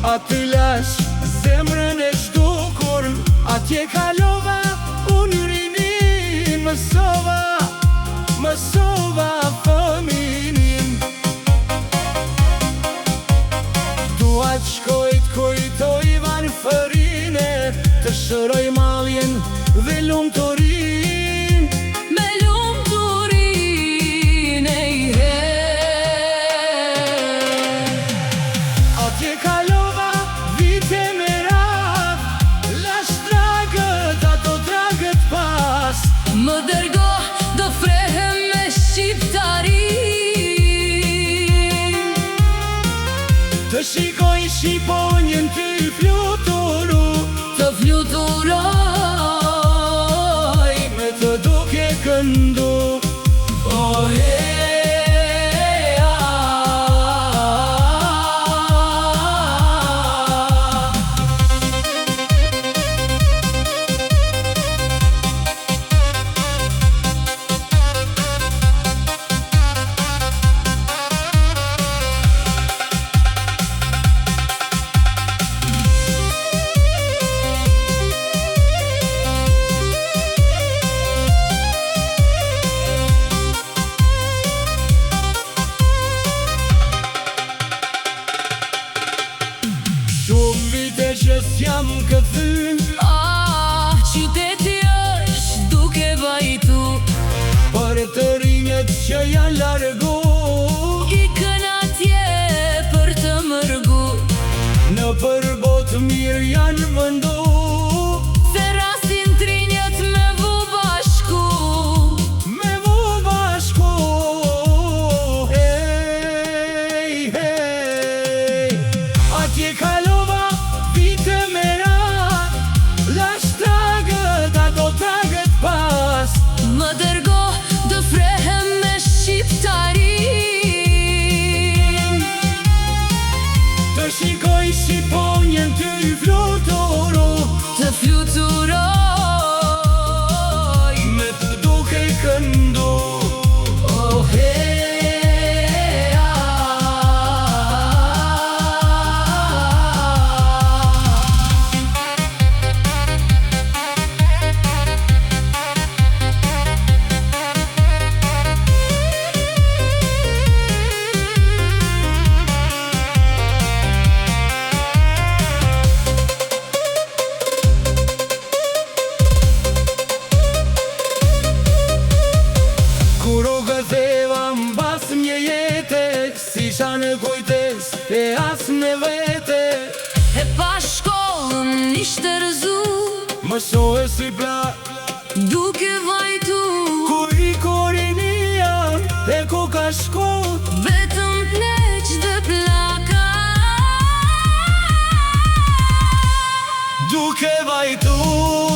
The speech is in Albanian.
Aty lash zemrën e zhdukur, atje kalova unë rinin. Mësova fëminin. Dua t'shkoj t'kujtoj varfërine, të shëroj malljen dhe lumturin. Me lumturin e Atje kalova vite me radh, lash dragët, ato dragët pas. Më dërgo, do frehem me shqiptarin. Të shikoj shqiponjën ty fluturu, Të fluturoj, me të duke këndu. Oh, shumë vite që s'jam këthyn, qyteti është duke vajtu. për të rinjët që janë largu. Ikën atje për të mërgu, Në përbot mirë janë vëndu. se rasin trinjët me vu bashku. Me vu bashku. Hey, hey. Atje kalova vite me radh, lash dragët, ato dragët pas. Më dërgo, do frehem me shqiptarin. Të shikoj shqiponjën ty fluturu, Të fluturoj, me të duke këndu. Oh, hey, Kur u gëzeva m'bas mje jete, si shanë kujtes e as me vete. e pa shkollën ishte rëzu, Më shohe si plak, duke vajtu. ku i korinia e ku ka shkut. Vetëm pleq dhe plaka, Duke vajtu.